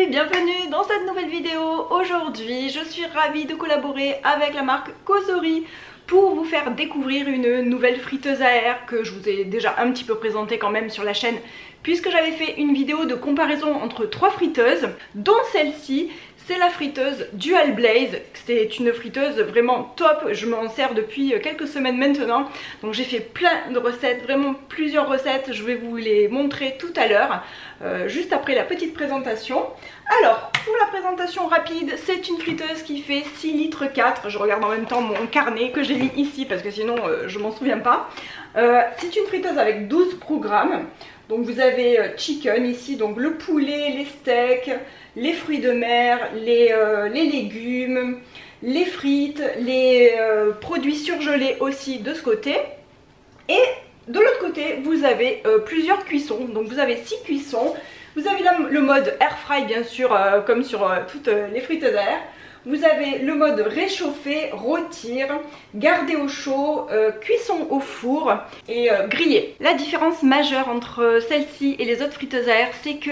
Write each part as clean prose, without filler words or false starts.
Salut, bienvenue dans cette nouvelle vidéo. Aujourd'hui, je suis ravie de collaborer avec la marque Cosori pour vous faire découvrir une nouvelle friteuse à air que je vous ai déjà un petit peu présentée quand même sur la chaîne, puisque j'avais fait une vidéo de comparaison entre 3 friteuses, dont celle-ci. C'est la friteuse Dual Blaze. C'est une friteuse vraiment top, je m'en sers depuis quelques semaines maintenant. Donc j'ai fait plein de recettes, vraiment plusieurs recettes, je vais vous les montrer tout à l'heure, juste après la petite présentation. Alors, pour la présentation rapide, c'est une friteuse qui fait 6 litres 4. Je regarde en même temps mon carnet que j'ai mis ici parce que sinon je m'en souviens pas. C'est une friteuse avec 12 programmes. Donc vous avez chicken ici, donc le poulet, les steaks, les fruits de mer, les légumes, les frites, les produits surgelés aussi de ce côté. Et de l'autre côté, vous avez plusieurs cuissons. Donc vous avez 6 cuissons. Vous avez le mode air fry bien sûr, comme sur toutes les friteuses à air. Vous avez le mode réchauffer, rôtir, garder au chaud, cuisson au four et griller. La différence majeure entre celle-ci et les autres friteuses à air, c'est que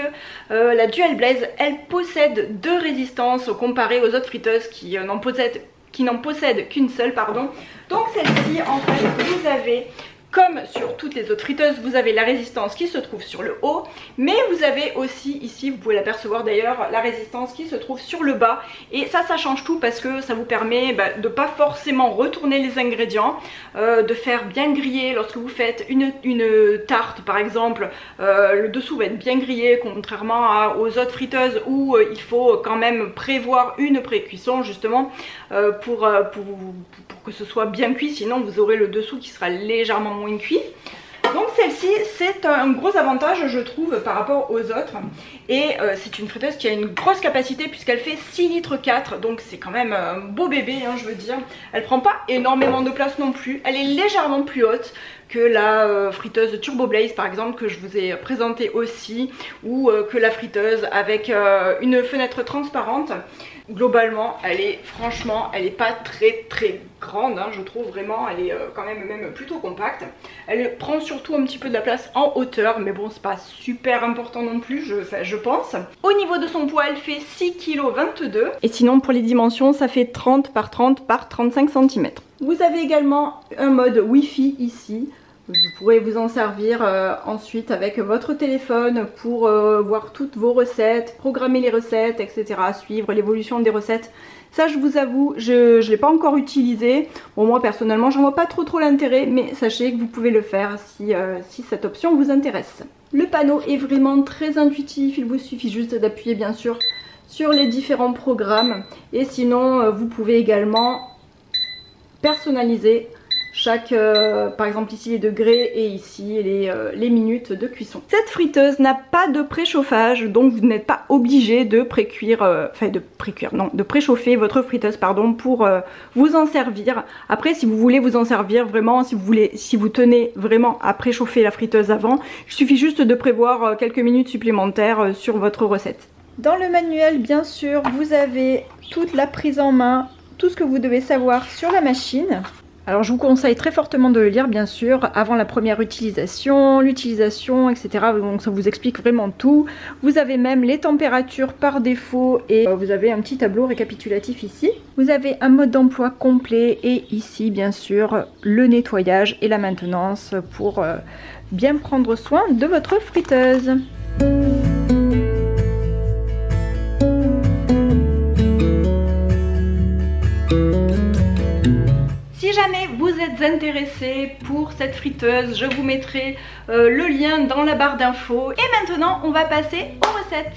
la Dual Blaze, elle possède 2 résistances comparées aux autres friteuses qui n'en possèdent qu'une seule, pardon. Donc celle-ci, en fait, vous avez... Comme sur toutes les autres friteuses, vous avez la résistance qui se trouve sur le haut, mais vous avez aussi ici, vous pouvez l'apercevoir d'ailleurs, la résistance qui se trouve sur le bas. Et ça change tout parce que ça vous permet de pas forcément retourner les ingrédients, de faire bien griller lorsque vous faites une tarte par exemple. Le dessous va être bien grillé, contrairement aux autres friteuses où il faut quand même prévoir une pré-cuisson justement pour que ce soit bien cuit, sinon vous aurez le dessous qui sera légèrement moins cuit. Donc celle-ci, c'est un gros avantage je trouve par rapport aux autres. Et c'est une friteuse qui a une grosse capacité puisqu'elle fait 6 litres 4. Donc c'est quand même un beau bébé, hein, je veux dire. Elle prend pas énormément de place non plus. Elle est légèrement plus haute que la friteuse Turbo Blaze par exemple que je vous ai présentée aussi. Ou que la friteuse avec une fenêtre transparente. Globalement, franchement, elle est pas très grande, hein, je trouve vraiment, elle est quand même plutôt compacte. Elle prend surtout un petit peu de la place en hauteur, mais bon, c'est pas super important non plus, je pense. Au niveau de son poids, elle fait 6,22 kg. Et sinon, pour les dimensions, ça fait 30 par 30 par 35 cm. Vous avez également un mode Wi-Fi ici. Vous pourrez vous en servir ensuite avec votre téléphone pour voir toutes vos recettes, programmer les recettes, etc. Suivre l'évolution des recettes. Ça, je vous avoue, je ne l'ai pas encore utilisé. Bon, moi personnellement, j'en vois pas trop l'intérêt, mais sachez que vous pouvez le faire si cette option vous intéresse. Le panneau est vraiment très intuitif. Il vous suffit juste d'appuyer bien sûr sur les différents programmes. Et sinon, vous pouvez également personnaliser par exemple ici les degrés et ici les minutes de cuisson. Cette friteuse n'a pas de préchauffage, donc vous n'êtes pas obligé de de préchauffer votre friteuse pardon pour vous en servir. Après, si vous voulez vous en servir vraiment, si vous tenez vraiment à préchauffer la friteuse avant, il suffit juste de prévoir quelques minutes supplémentaires sur votre recette. Dans le manuel, bien sûr, vous avez toute la prise en main, tout ce que vous devez savoir sur la machine. Alors je vous conseille très fortement de le lire bien sûr avant la première utilisation, l'utilisation, etc. Donc ça vous explique vraiment tout. Vous avez même les températures par défaut et vous avez un petit tableau récapitulatif ici. Vous avez un mode d'emploi complet et ici bien sûr le nettoyage et la maintenance pour bien prendre soin de votre friteuse. Si jamais vous êtes intéressé pour cette friteuse, je vous mettrai le lien dans la barre d'infos. Et maintenant, on va passer aux recettes.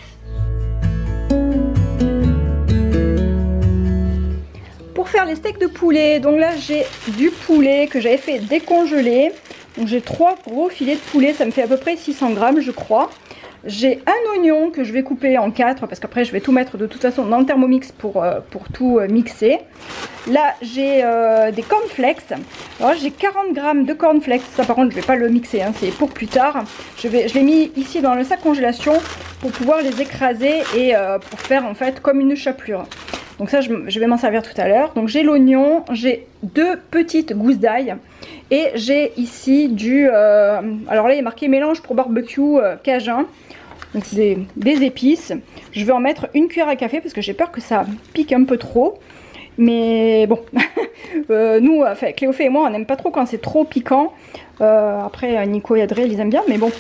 Pour faire les steaks de poulet, donc là j'ai du poulet que j'avais fait décongeler. Donc j'ai 3 gros filets de poulet, ça me fait à peu près 600 grammes je crois. J'ai un oignon que je vais couper en 4 parce qu'après je vais tout mettre de toute façon dans le Thermomix pour tout mixer. Là j'ai des cornflakes. Alors j'ai 40 grammes de cornflakes. Ça par contre je vais pas le mixer, hein, c'est pour plus tard. Je l'ai mis ici dans le sac congélation pour pouvoir les écraser et pour faire en fait comme une chapelure. Donc ça je vais m'en servir tout à l'heure. Donc j'ai l'oignon, j'ai 2 petites gousses d'ail et j'ai ici du... alors là il est marqué mélange pour barbecue cajun. donc des épices. Je vais en mettre une cuillère à café parce que j'ai peur que ça pique un peu trop. Mais bon, nous, enfin Cléophée et moi, on n'aime pas trop quand c'est trop piquant. Après, Nico et Adrien, ils aiment bien, mais bon,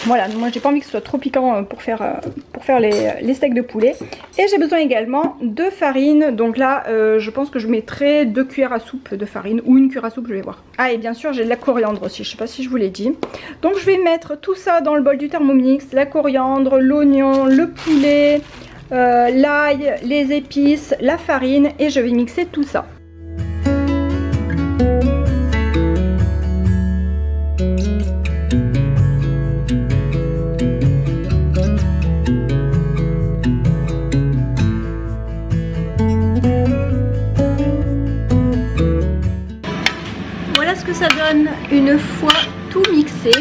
voilà, moi j'ai pas envie que ce soit trop piquant pour faire les steaks de poulet. Et j'ai besoin également de farine, donc là, je pense que je mettrai 2 cuillères à soupe de farine, ou 1 cuillère à soupe, je vais voir. Ah, et bien sûr, j'ai de la coriandre aussi, je sais pas si je vous l'ai dit. Donc je vais mettre tout ça dans le bol du Thermomix, la coriandre, l'oignon, le poulet, l'ail, les épices, la farine, et je vais mixer tout ça. Voilà ce que ça donne une fois tout mixé.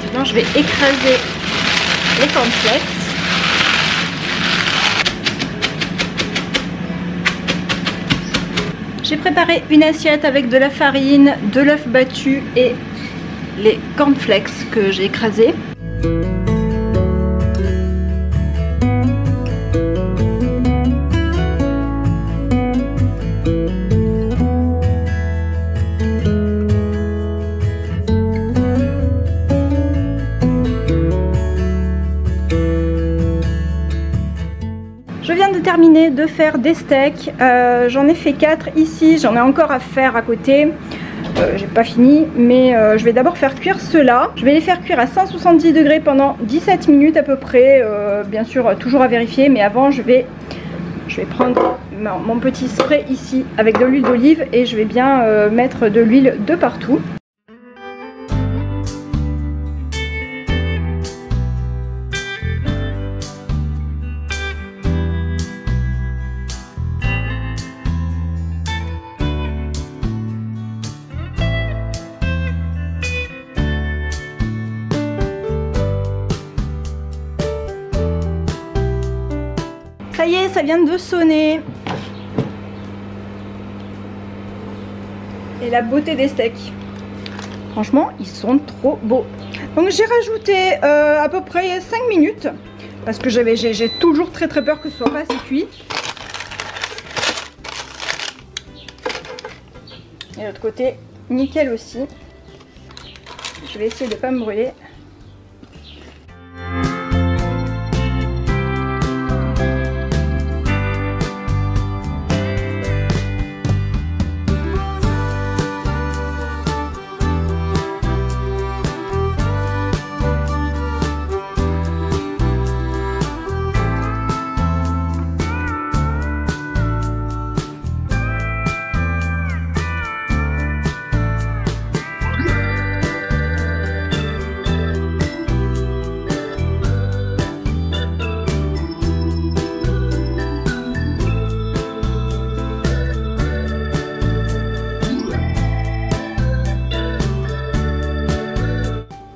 Maintenant je vais écraser les cornflakes. J'ai préparé une assiette avec de la farine, de l'œuf battu et les cornflakes que j'ai écrasés. Je viens de terminer de faire des steaks, j'en ai fait 4 ici, j'en ai encore à faire à côté, j'ai pas fini, mais je vais d'abord faire cuire ceux-là. Je vais les faire cuire à 170 degrés pendant 17 minutes à peu près, bien sûr toujours à vérifier, mais avant je vais prendre mon petit spray ici avec de l'huile d'olive et je vais bien mettre de l'huile de partout. Ça y est, ça vient de sonner. Et la beauté des steaks. Franchement, ils sont trop beaux. Donc j'ai rajouté à peu près 5 minutes. Parce que j'ai toujours très peur que ce soit pas assez cuit. Et de l'autre côté, nickel aussi. Je vais essayer de ne pas me brûler.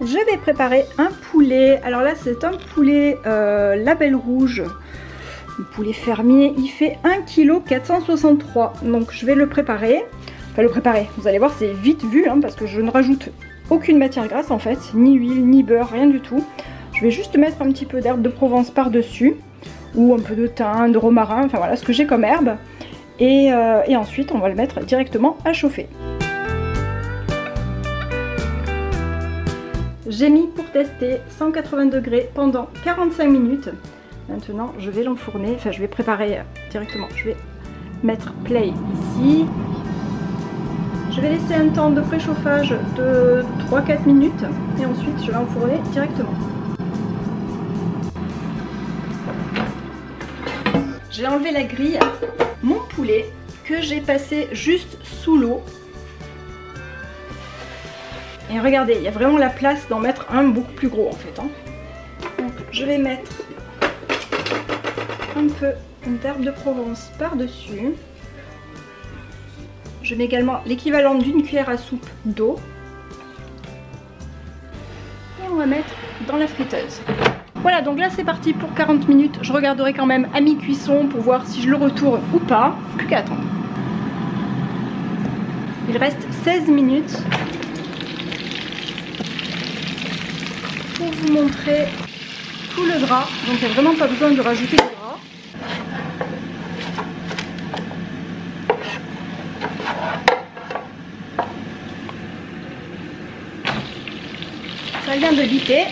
Je vais préparer un poulet. Alors là c'est un poulet label rouge, un poulet fermier. Il fait 1,463 kg. Donc je vais le préparer. Enfin le préparer, vous allez voir c'est vite vu hein, parce que je ne rajoute aucune matière grasse en fait. Ni huile, ni beurre, rien du tout. Je vais juste mettre un petit peu d'herbe de Provence par dessus. Ou un peu de thym, de romarin, enfin voilà ce que j'ai comme herbe. Et ensuite on va le mettre directement à chauffer. J'ai mis pour tester 180 degrés pendant 45 minutes. Maintenant, je vais l'enfourner. Enfin, je vais préparer directement. Je vais mettre play ici. Je vais laisser un temps de préchauffage de 3-4 minutes. Et ensuite, je vais enfourner directement. J'ai enlevé la grille. Mon poulet que j'ai passé juste sous l'eau. Et regardez, il y a vraiment la place d'en mettre un beaucoup plus gros en fait. Hein. Donc je vais mettre un peu d'herbe de Provence par-dessus. Je mets également l'équivalent d'une cuillère à soupe d'eau. Et on va mettre dans la friteuse. Voilà, donc là c'est parti pour 40 minutes. Je regarderai quand même à mi-cuisson pour voir si je le retourne ou pas. Plus qu'à attendre. Il reste 16 minutes. Pour vous montrer tout le gras. Donc il n'y a vraiment pas besoin de rajouter du gras. Ça vient de biper.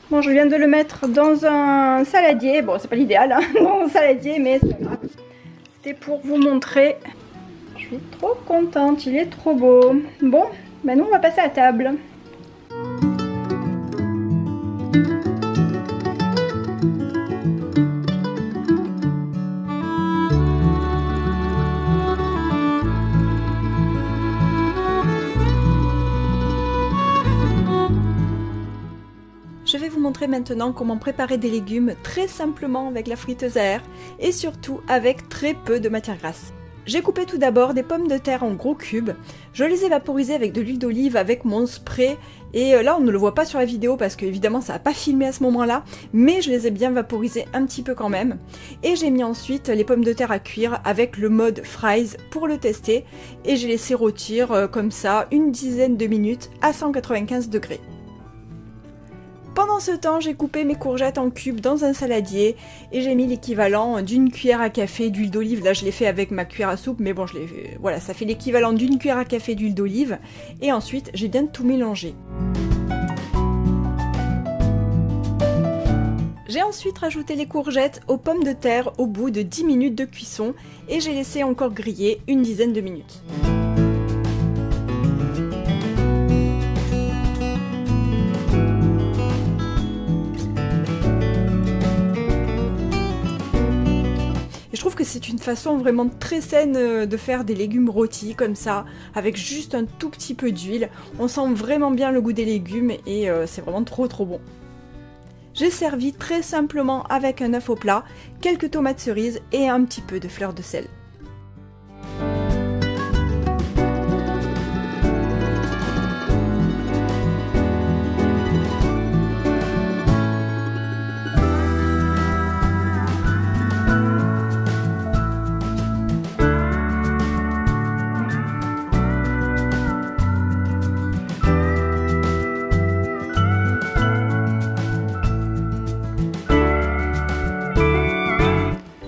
Bon, je viens de le mettre dans un saladier. Bon, c'est pas l'idéal, hein, dans un saladier, mais c'est pas grave. C'était pour vous montrer. Je suis trop contente, il est trop beau. Bon, maintenant on va passer à table. Je vais vous montrer maintenant comment préparer des légumes très simplement avec la friteuse à air et surtout avec très peu de matière grasse. J'ai coupé tout d'abord des pommes de terre en gros cubes, je les ai vaporisées avec de l'huile d'olive avec mon spray et là on ne le voit pas sur la vidéo parce que évidemment ça n'a pas filmé à ce moment-là, mais je les ai bien vaporisées un petit peu quand même. Et j'ai mis ensuite les pommes de terre à cuire avec le mode fries pour le tester et j'ai laissé rôtir comme ça une dizaine de minutes à 195 degrés. Pendant ce temps, j'ai coupé mes courgettes en cubes dans un saladier et j'ai mis l'équivalent d'une cuillère à café d'huile d'olive. Là, je l'ai fait avec ma cuillère à soupe, mais bon, voilà, ça fait l'équivalent d'une cuillère à café d'huile d'olive. Et ensuite, j'ai bien tout mélangé. J'ai ensuite rajouté les courgettes aux pommes de terre au bout de 10 minutes de cuisson et j'ai laissé encore griller une dizaine de minutes. Je trouve que c'est une façon vraiment très saine de faire des légumes rôtis comme ça, avec juste un tout petit peu d'huile. On sent vraiment bien le goût des légumes et c'est vraiment trop bon. J'ai servi très simplement avec un œuf au plat, quelques tomates cerises et un petit peu de fleur de sel.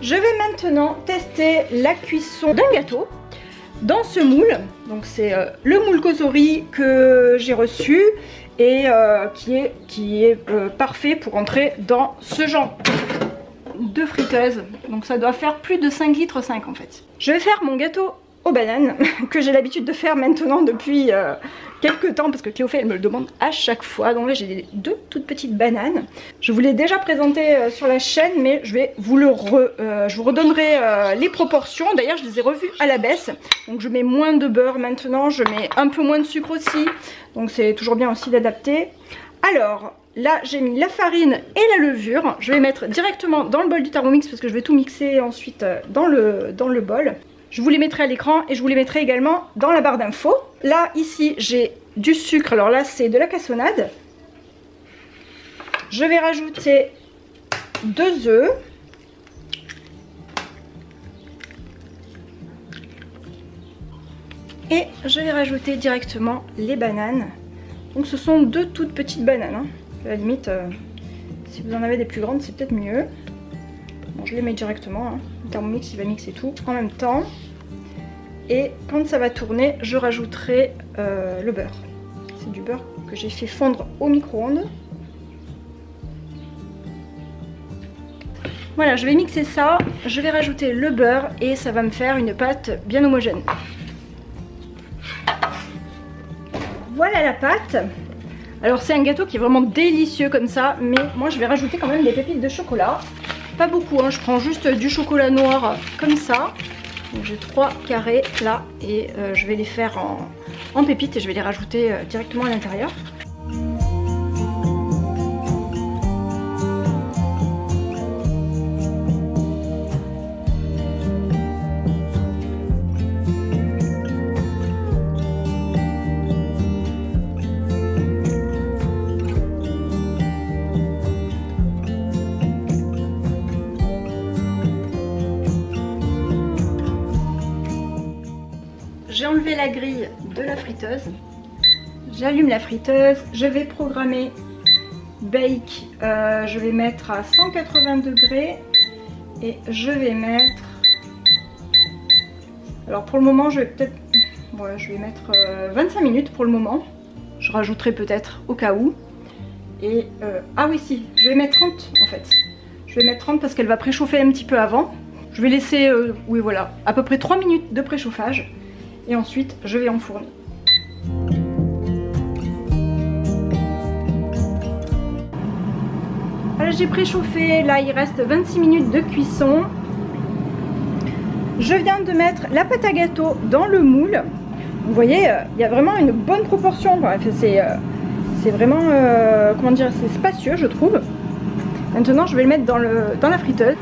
Je vais maintenant tester la cuisson d'un gâteau dans ce moule. Donc c'est le moule Cosori que j'ai reçu et qui est parfait pour entrer dans ce genre de friteuse. Donc ça doit faire plus de 5,5 litres en fait. Je vais faire mon gâteau aux bananes que j'ai l'habitude de faire maintenant depuis quelques temps parce que Cléophée elle me le demande à chaque fois. Donc là j'ai deux toutes petites bananes. Je vous l'ai déjà présenté sur la chaîne, mais je vous redonnerai les proportions. D'ailleurs je les ai revues à la baisse. Donc je mets moins de beurre maintenant, je mets un peu moins de sucre aussi. Donc c'est toujours bien aussi d'adapter. Alors là j'ai mis la farine et la levure. Je vais mettre directement dans le bol du Thermomix parce que je vais tout mixer ensuite dans le bol. Je vous les mettrai à l'écran et je vous les mettrai également dans la barre d'infos. Là, ici, j'ai du sucre. Alors là, c'est de la cassonade. Je vais rajouter 2 œufs. Et je vais rajouter directement les bananes. Donc ce sont 2 toutes petites bananes. Hein. À la limite, si vous en avez des plus grandes, c'est peut-être mieux. Bon, je les mets directement. Hein. Le Thermomix, il va mixer tout en même temps. Et quand ça va tourner, je rajouterai le beurre. C'est du beurre que j'ai fait fondre au micro-ondes. Voilà, je vais mixer ça. Je vais rajouter le beurre et ça va me faire une pâte bien homogène. Voilà la pâte. Alors c'est un gâteau qui est vraiment délicieux comme ça, mais moi je vais rajouter quand même des pépites de chocolat. Pas beaucoup, hein, je prends juste du chocolat noir comme ça. J'ai 3 carrés là et je vais les faire en pépites et je vais les rajouter directement à l'intérieur. friteuse. J'allume la friteuse, je vais programmer bake, je vais mettre à 180 degrés et je vais mettre... Alors pour le moment je vais peut-être... Ouais, je vais mettre 25 minutes pour le moment. Je rajouterai peut-être au cas où. Et ah oui si, je vais mettre 30 en fait. Je vais mettre 30 parce qu'elle va préchauffer un petit peu avant. Je vais laisser, oui voilà, à peu près 3 minutes de préchauffage. Et ensuite je vais enfourner. Voilà, j'ai préchauffé, là il reste 26 minutes de cuisson. Je viens de mettre la pâte à gâteau dans le moule. Vous voyez, il y a vraiment une bonne proportion. C'est vraiment, comment dire, c'est spacieux je trouve. Maintenant je vais le mettre dans la friteuse.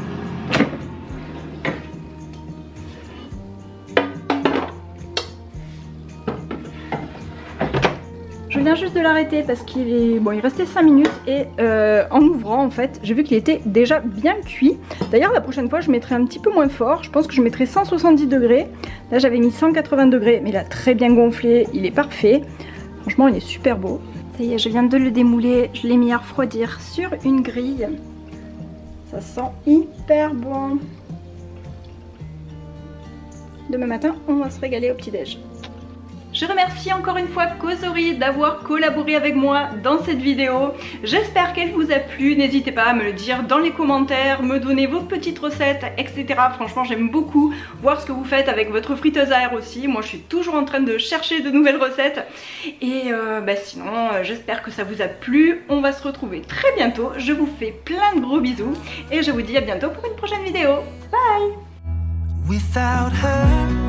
Je viens juste de l'arrêter parce qu'il est... Bon, il restait 5 minutes et en ouvrant en fait, j'ai vu qu'il était déjà bien cuit. D'ailleurs la prochaine fois je mettrai un petit peu moins fort. Je pense que je mettrai 170 degrés. Là j'avais mis 180 degrés mais il a très bien gonflé, il est parfait. Franchement il est super beau. Ça y est, je viens de le démouler, je l'ai mis à refroidir sur une grille. Ça sent hyper bon. Demain matin on va se régaler au petit-déj. Je remercie encore une fois Kozori d'avoir collaboré avec moi dans cette vidéo. J'espère qu'elle vous a plu. N'hésitez pas à me le dire dans les commentaires, me donner vos petites recettes, etc. Franchement, j'aime beaucoup voir ce que vous faites avec votre friteuse à air aussi. Moi, je suis toujours en train de chercher de nouvelles recettes. Et sinon, j'espère que ça vous a plu. On va se retrouver très bientôt. Je vous fais plein de gros bisous. Et je vous dis à bientôt pour une prochaine vidéo. Bye! Without her.